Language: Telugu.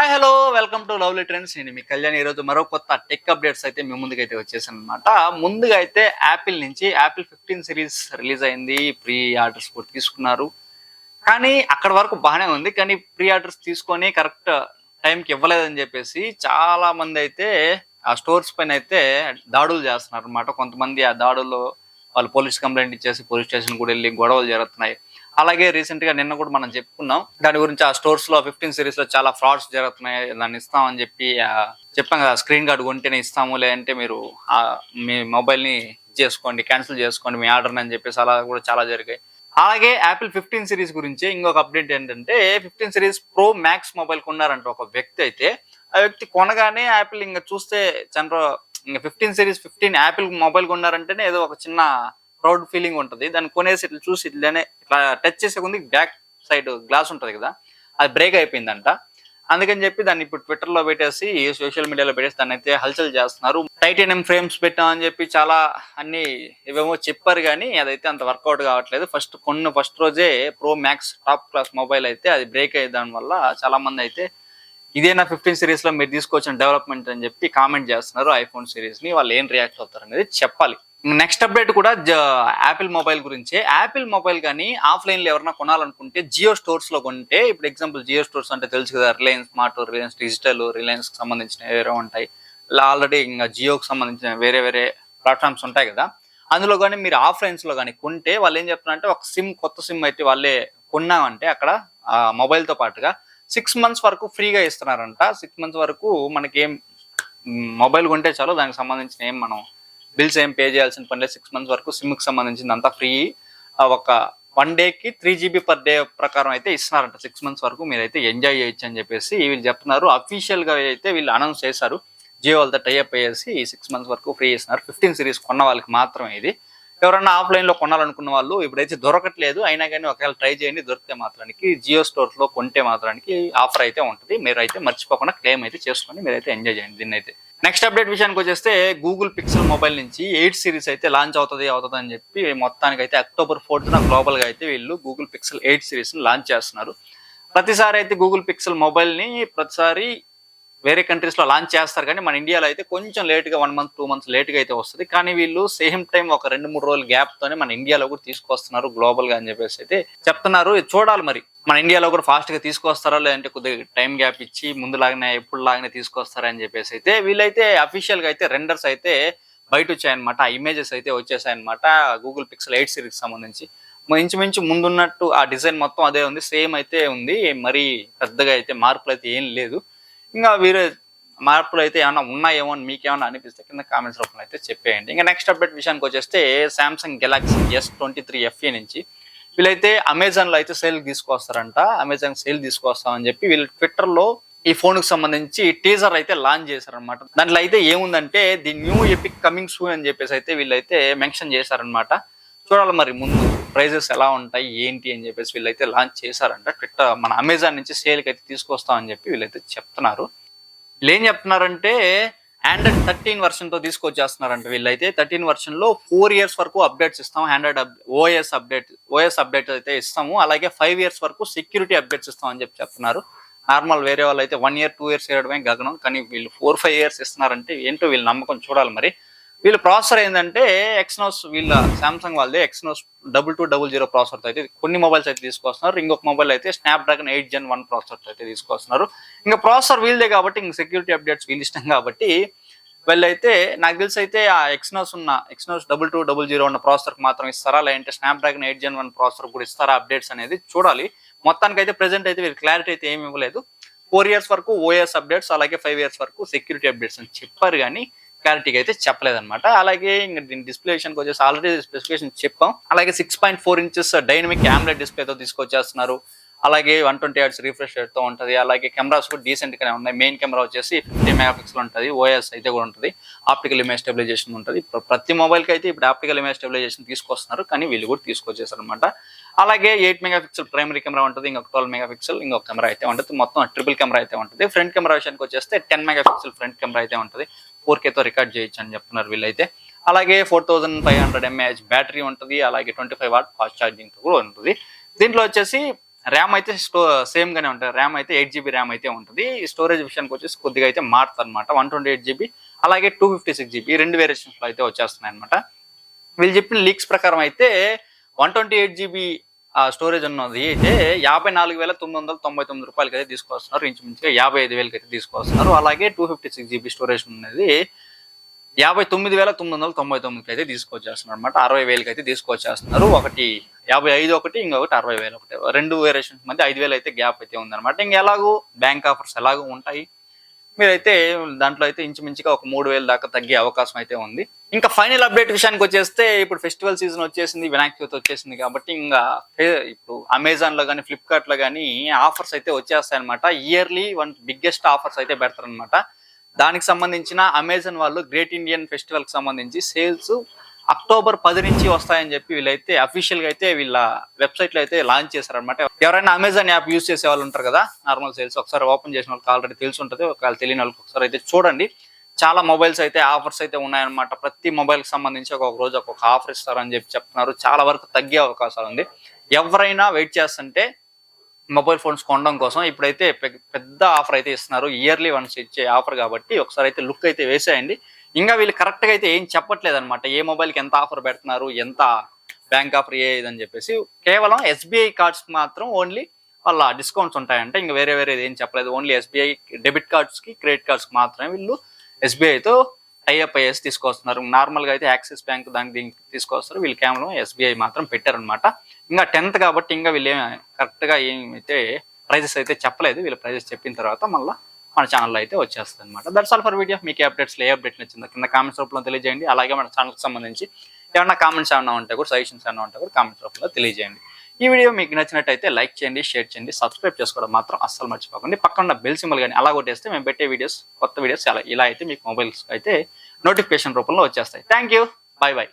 Hi hello welcome to lovely trends. నేను మీ కళ్యాణ్. ఈరోజు మరో కొత్త టెక్ అప్డేట్స్ అయితే మీ ముందుకైతే వచ్చేసాను అనమాట. ముందుగా అయితే యాపిల్ నుంచి యాపిల్ 15 సిరీస్ రిలీజ్ అయింది. ప్రీ ఆర్డర్స్ కూడా తీసుకున్నారు. కానీ అక్కడ వరకు బాగానే ఉంది. కానీ ప్రీ ఆర్డర్స్ తీసుకొని కరెక్ట్ టైంకి ఇవ్వలేదని చెప్పేసి చాలా మంది అయితే ఆ స్టోర్స్ పైన అయితే దాడులు చేస్తున్నారు అనమాట. కొంతమంది ఆ దాడుల్లో వాళ్ళు పోలీస్ కంప్లైంట్ ఇచ్చేసి పోలీస్ స్టేషన్ కూడా వెళ్ళి గొడవలు జరుగుతున్నాయి. అలాగే రీసెంట్ గా నిన్న కూడా మనం చెప్పుకున్నాం దాని గురించి. ఆ స్టోర్స్ లో 15 సిరీస్ లో చాలా ఫ్రాడ్స్ జరుగుతున్నాయి, దాన్ని ఇస్తామని చెప్పి చెప్పాం కదా, స్క్రీన్ గార్డ్ కొంటేనే ఇస్తాము, లేదంటే మీరు మీ మొబైల్ ని చేసుకోండి, క్యాన్సిల్ చేసుకోండి మీ ఆర్డర్ అని చెప్పేసి అలా కూడా చాలా జరిగాయి. అలాగే యాపిల్ 15 సిరీస్ గురించి ఇంకొక అప్డేట్ ఏంటంటే 15 సిరీస్ ప్రో మ్యాక్స్ మొబైల్ కొన్నారంట ఒక వ్యక్తి అయితే. ఆ వ్యక్తి కొనగానే యాపిల్ ఇంకా చూస్తే ఇంకా 15 సిరీస్ 15 యాపిల్ మొబైల్ కొన్నారంటేనే ఏదో ఒక చిన్న ప్రౌడ్ ఫీలింగ్ ఉంటుంది. దాన్ని కొనేసి ఇట్లా చూసి ఇట్లానే ఇట్లా టచ్ చేసే కొంది బ్యాక్ సైడ్ గ్లాస్ ఉంటుంది కదా, అది బ్రేక్ అయిపోయిందంట. అందుకని చెప్పి దాన్ని ఇప్పుడు ట్విట్టర్ లో పెట్టేసి సోషల్ మీడియాలో పెట్టేసి దాన్ని అయితే హల్చల్ చేస్తున్నారు. టైటానియం ఫ్రేమ్స్ పెట్టామని చెప్పి చాలా అన్ని ఇవేమో చెప్పారు, కానీ అదైతే అంత వర్కౌట్ కావట్లేదు. ఫస్ట్ రోజే pro max top class mobile అయితే అది బ్రేక్ అయ్యే దాని వల్ల చాలా మంది అయితే ఇదేనా 15 సిరీస్ లో మీరు తీసుకొచ్చిన డెవలప్మెంట్ అని చెప్పి కామెంట్ చేస్తున్నారు. ఐఫోన్ సిరీస్ ని వాళ్ళు ఏం రియాక్ట్ అవుతారు అనేది చెప్పాలి. నెక్స్ట్ అప్డేట్ కూడా యాపిల్ మొబైల్ గురించే. యాపిల్ మొబైల్ కానీ ఆఫ్లైన్ లో ఎవరైనా కొనాలనుకుంటే జియో స్టోర్స్ లో కొంటే, ఇప్పుడు ఎగ్జాంపుల్ జియో స్టోర్స్ అంటే తెలుసు కదా, Reliance smart, Reliance digital, Reliance కి సంబంధించిన వేరే ఉంటాయి. ఆల్రెడీ ఇంకా జియోకి సంబంధించిన వేరే వేరే ప్లాట్ఫామ్స్ ఉంటాయి కదా. అందులో కానీ మీరు ఆఫ్లైన్స్ లో కానీ కొంటే వాళ్ళు ఏం చెప్తున్నారంటే ఒక కొత్త సిమ్ అయితే వాళ్ళే కొన్నామంటే అక్కడ మొబైల్ తో పాటుగా 6 months వరకు ఫ్రీగా ఇస్తున్నారంట. 6 months వరకు మనకి ఏం మొబైల్ కొంటే చాలు, దానికి సంబంధించిన ఏం మనం బిల్స్ ఏం పే చేయాల్సిన పని లేదు. 6 months వరకు సిమ్ కి సంబంధించింది అంతా ఫ్రీ. ఒక 1 day కి 3 GB per day ప్రకారం అయితే ఇస్తున్నారంట. 6 months వరకు మీరైతే ఎంజాయ్ చేయొచ్చు అని చెప్పేసి వీళ్ళు చెప్తున్నారు. అఫీషియల్ గా అయితే వీళ్ళు అనౌన్స్ చేశారు. జియో వాళ్ళతో టైఅప్ అయ్యేసి 6 months వరకు ఫ్రీ ఇస్తున్నారు. 15 సిరీస్ కొన్న వాళ్ళకి మాత్రమే ఇది. ఎవరన్నా ఆఫ్లైన్ లో కొనాలనుకున్న వాళ్ళు ఇప్పుడైతే దొరకట్లేదు, అయినా కానీ ఒకవేళ ట్రై చేయండి. దొరికితే మాత్రానికి జియో స్టోర్స్ లో కొంటే మాత్రానికి ఆఫర్ అయితే ఉంటుంది. మీరైతే మర్చిపోకుండా క్లెయిమ్ అయితే చేసుకొని మీరైతే ఎంజాయ్ చేయండి దీన్ని అయితే. నెక్స్ట్ అప్డేట్ విషయానికి వచ్చేస్తే గూగుల్ పిక్సెల్ మొబైల్ నుంచి 8 సిరీస్ అయితే లాంచ్ అవుతుంది అని చెప్పి మొత్తానికి అయితే October 4th గ్లోబల్ గా అయితే వీళ్ళు గూగుల్ పిక్సెల్ 8 సిరీస్ ని లాంచ్ చేస్తున్నారు. ప్రతిసారి అయితే గూగుల్ పిక్సెల్ మొబైల్ ని ప్రతిసారి వేరే కంట్రీస్ లో లాంచ్ చేస్తారు, కానీ మన ఇండియాలో అయితే కొంచెం లేట్ గా 1 month 2 months లేట్ గా అయితే వస్తుంది. కానీ వీళ్ళు సేమ్ టైం ఒక 2-3 రోజుల గ్యాప్ తోనే మన ఇండియాలో కూడా తీసుకొస్తున్నారు గ్లోబల్ గా అని చెప్పేసి అయితే చెప్తున్నారు. చూడాలి మరి మన ఇండియాలో కూడా ఫాస్ట్ గా తీసుకొస్తారా, లేదంటే కొద్దిగా టైం గ్యాప్ ఇచ్చి ముందులాగానే ఎప్పుడు లాగానే తీసుకొస్తారా అని చెప్పేసి అయితే వీళ్ళైతే అఫీషియల్ గా అయితే రెండర్స్ అయితే బయట వచ్చాయన్నమాట. ఆ ఇమేజెస్ అయితే వచ్చేసాయన్నమాట గూగుల్ పిక్సెల్ 8 సిరీస్ సంబంధించి. ఇంచుమించు ముందున్నట్టు ఆ డిజైన్ మొత్తం అదే ఉంది, సేమ్ అయితే ఉంది. మరి పెద్దగా అయితే మార్పులు అయితే ఏం లేదు. ఇంకా వేరే మార్పులు అయితే ఏమైనా ఉన్నాయేమో అని మీకేమైనా అనిపిస్తే కింద కామెంట్స్ రూపంలో అయితే చెప్పేయండి. ఇంకా నెక్స్ట్ అప్డేట్ విషయానికి వచ్చేస్తే సామ్సంగ్ గెలాక్సీ S23 FE నుంచి వీళ్ళైతే అమెజాన్ లో అయితే సేల్ తీసుకొస్తారంట. అమెజాన్ సేల్ తీసుకొస్తామని చెప్పి వీళ్ళు ట్విట్టర్ లో ఈ ఫోన్ కి సంబంధించి టీజర్ అయితే లాంచ్ చేశారనమాట. దాంట్లో అయితే ఏముందంటే the new epic coming soon అని చెప్పేసి అయితే వీళ్ళైతే మెన్షన్ చేశారనమాట. చూడాలి మరి ముందు ప్రైజెస్ ఎలా ఉంటాయి ఏంటి అని చెప్పేసి వీళ్ళైతే లాంచ్ చేశారంట. ట్విట్టర్ మన అమెజాన్ నుంచి సేల్కి అయితే తీసుకొస్తామని చెప్పి వీళ్ళైతే చెప్తున్నారు. వీళ్ళు ఏం చెప్తున్నారంటే ఆండ్రాయిడ్ 13 version తో తీసుకొచ్చేస్తున్నారంట. వీళ్ళైతే 13 version లో 4 years వరకు అప్డేట్స్ ఇస్తాము. ఆండ్రాయిడ్ ఓఎస్ అప్డేట్ అయితే ఇస్తాము. అలాగే 5 years వరకు సెక్యూరిటీ అప్డేట్స్ ఇస్తామని చెప్పి చెప్తున్నారు. నార్మల్ వేరే వాళ్ళు అయితే 1 year 2 years ఇవ్వడమే గగనం, కానీ వీళ్ళు 4-5 years ఇస్తున్నారంటే ఏంటో వీళ్ళ నమ్మకం చూడాలి మరి. వీళ్ళ ప్రాసెసర్ ఏంటంటే ఎక్స్నోస్, వీళ్ళ సామ్సంగ్ వాళ్ళదే ఎక్స్నోస్ 2200 ప్రాసెసర్ అయితే కొన్ని మొబైల్స్ అయితే తీసుకొస్తున్నారు. ఇంకొక మొబైల్ అయితే స్నాప్డ్రాగన్ 8 Gen 1 ప్రాసెసర్ అయితే తీసుకొస్తున్నారు. ఇంకా ప్రాసెసర్ వీళ్ళదే కాబట్టి ఇంక సెక్యూరిటీ అప్డేట్స్ వీళ్ళు ఇష్టం కాబట్టి వీళ్ళైతే నాకు తెలిసి అయితే ఆ ఎక్స్నోస్ 2200 ఉన్న ప్రాసెసర్ మాత్రం ఇస్తారా, లేదంటే స్నాప్డ్రాగన్ 8 Gen 1 ప్రాసెసర్ కూడా ఇస్తారా అప్డేట్స్ అనేది చూడాలి. మొత్తానికి అయితే ప్రెసెంట్ అయితే వీళ్ళు క్లారిటీ అయితే ఏమి ఇవ్వలేదు. 4 years వరకు ఓఎస్ అప్డేట్స్, అలాగే 5 years వరకు సెక్యూరిటీ అప్డేట్స్ అని చెప్పారు, కానీ క్లారిటీగా అయితే చెప్పలేదన్నమాట. అలాగే ఇంకా దీని డిస్ప్లే విషయానికి వచ్చేసి ఆల్రెడీ స్పెసిఫికేషన్ చెప్పాం. అలాగే 6.4 inches డైనమిక్ AMOLED డిస్ప్లేతో తీసుకొచ్చేస్తున్నారు. అలాగే 120 Hz రిఫ్రెష్ రేట్ తో ఉంటుంది. అలాగే కెమెరాస్ కూడా డీసెంట్ గానే ఉన్నాయి. మెయిన్ కెమెరా వచ్చేసి 50 MP ఉంటుంది. ఓఎస్ అయితే కూడా ఉంటుంది. ఆప్టికల్ ఇమేజ్ స్టెబిలైజేషన్ ఉంటుంది. ప్రతి మొబైల్ కి అయితే ఇప్పుడు ఆప్టికల్ ఇమేజ్ స్టెబిలైజేషన్ తీసుకొస్తున్నారు, కానీ వీళ్ళు కూడా తీసుకొచ్చేసారు అనమాట. అలాగే 8 MP ప్రైమరీ కెమెరా ఉంటుంది. ఇంకొక 12 MP ఇంకొక కెమెరా అయితే ఉంటుంది. మొత్తం ట్రిపుల్ కెమెరా అయితే ఉంటుంది. ఫ్రంట్ కెమెరా విషయానికి వచ్చేస్తే 10 MP ఫ్రంట్ కెమెరా అయితే ఉంటుంది. 4K తో రికార్డ్ చేయొచ్చు అని చెప్తున్నారు వీళ్ళైతే. అలాగే 4500 mAh బ్యాటరీ ఉంటుంది. అలాగే 25 watt ఫాస్ట్ ఛార్జింగ్ కూడా ఉంటుంది. దీంట్లో వచ్చేసి ర్యామ్ అయితే సేమ్ గానే ఉంటుంది. ర్యామ్ అయితే 8 GB ర్యామ్ అయితే ఉంటుంది. స్టోరేజ్ విషయానికి వచ్చేసి కొద్దిగా అయితే మారుతుంది అనమాట. 128 GB అలాగే 256 GB ఈ రెండు వేరియేషన్స్ లో అయితే వచ్చేస్తున్నాయి అనమాట. వీళ్ళు చెప్పిన లీక్స్ ప్రకారం అయితే 128 GB స్టోరేజ్ ఉన్నది అయితే 54,999 రూపాయలకి అయితే తీసుకొస్తున్నారు. ఇంచుమించుగా 55,000కి అయితే తీసుకొస్తున్నారు. అలాగే 256 GB స్టోరేజ్ ఉన్నది 59,999కి అయితే తీసుకొచ్చేస్తున్నారు అనమాట. 60,000కి అయితే తీసుకొచ్చేస్తున్నారు. ఒకటి 55 ఒకటి, ఇంకొకటి 60,000 ఒకటి. రెండు వేరియేషన్స్ మధ్య 5,000 అయితే గ్యాప్ అయితే ఉందన్నమాట. ఇంక ఎలాగూ బ్యాంక్ ఆఫర్స్ ఎలాగూ ఉంటాయి. మీరైతే దాంట్లో అయితే ఇంచుమించుగా ఒక 3,000 దాకా తగ్గే అవకాశం అయితే ఉంది. ఇంకా ఫైనల్ అప్డేట్ విషయానికి వచ్చేస్తే ఇప్పుడు ఫెస్టివల్ సీజన్ వచ్చేసింది, వినాయక చవితి వచ్చేసింది కాబట్టి ఇంకా ఇప్పుడు అమెజాన్ లో కానీ ఫ్లిప్కార్ట్ లో కానీ ఆఫర్స్ అయితే వచ్చేస్తాయి అనమాట. ఇయర్లీ బిగ్గెస్ట్ ఆఫర్స్ అయితే పెడతారనమాట. దానికి సంబంధించిన అమెజాన్ వాళ్ళు గ్రేట్ ఇండియన్ ఫెస్టివల్ కి సంబంధించి సేల్స్ అక్టోబర్ 10 నుంచి వస్తాయని చెప్పి వీళ్ళైతే అఫీషియల్ గా అయితే వీళ్ళ వెబ్సైట్ లో అయితే లాంచ్ చేశారనమాట. ఎవరైనా అమెజాన్ యాప్ యూజ్ చేసే వాళ్ళు ఉంటారు కదా, నార్మల్ సేల్స్ ఒకసారి ఓపెన్ చేసిన వాళ్ళకి ఆల్రెడీ తెలిసి ఉంటుంది. ఒకవేళ తెలియని వాళ్ళకి ఒకసారి అయితే చూడండి. చాలా మొబైల్స్ అయితే ఆఫర్స్ అయితే ఉన్నాయన్నమాట. ప్రతి మొబైల్ కి సంబంధించి ఒక్కొక్క రోజు ఒక్కొక్క ఆఫర్ ఇస్తారని చెప్పి చెప్తున్నారు. చాలా వరకు తగ్గే అవకాశాలు ఉంది. ఎవరైనా వెయిట్ చేస్తుంటే మొబైల్ ఫోన్స్ కొనడం కోసం ఇప్పుడైతే పెద్ద ఆఫర్ అయితే ఇస్తున్నారు. ఇయర్లీ వన్స్ ఇచ్చే ఆఫర్ కాబట్టి ఒకసారి అయితే లుక్ అయితే వేసేయండి. ఇంకా వీళ్ళు కరెక్ట్గా అయితే ఏం చెప్పట్లేదు అనమాట. ఏ మొబైల్కి ఎంత ఆఫర్ పెడుతున్నారు, ఎంత బ్యాంక్ ఆఫర్ ఇదని చెప్పేసి. కేవలం ఎస్బీఐ కార్డ్స్కి మాత్రం ఓన్లీ వాళ్ళ డిస్కౌంట్స్ ఉంటాయంటే ఇంకా వేరేది ఏం చెప్పలేదు. ఓన్లీ ఎస్బీఐ డెబిట్ కార్డ్స్కి, క్రెడిట్ కార్డ్స్కి మాత్రమే వీళ్ళు ఎస్బీఐతో టైఅప్ అయ్యేసి తీసుకొస్తున్నారు. నార్మల్గా అయితే యాక్సిస్ బ్యాంక్ దీనికి తీసుకొస్తారు. వీళ్ళు కేవలం ఎస్బీఐ మాత్రం పెట్టారనమాట. ఇంకా 10th కాబట్టి ఇంకా వీళ్ళు కరెక్ట్గా ఏమైతే ప్రైజెస్ అయితే చెప్పలేదు. వీళ్ళు ప్రైజెస్ చెప్పిన తర్వాత మళ్ళీ మన ఛానల్లో అయితే వచ్చేస్తుంది అనమాట. That's all for video. మీకు అప్డేట్స్ ఏ అప్డేట్ నచ్చిందో కింద కామెంట్స్ రూపంలో తెలియజేయండి. అలాగే మన ఛానల్కి సంబంధించి ఏమన్నా కామెంట్స్ ఏమన్నా ఉంటే కూడా, సజెషన్స్ ఏమన్నా ఉంటే కూడా కామెంట్స్ రూపంలో తెలియజేయండి. ఈ వీడియో మీకు నచ్చినట్టయితే లైక్ చేయండి, షేర్ చేయండి, సబ్స్క్రైబ్ చేసుకోవడం మాత్రం అస్సలు మర్చిపోకండి. పక్కన బెల్ సింబల్ కానీ అలా కొట్టేస్తే మేము పెట్టే వీడియోస్, కొత్త వీడియోస్ ఇలా అయితే మీకు మొబైల్స్ అయితే నోటిఫికేషన్ రూపంలో వచ్చేస్తాయి. Thank you. బై.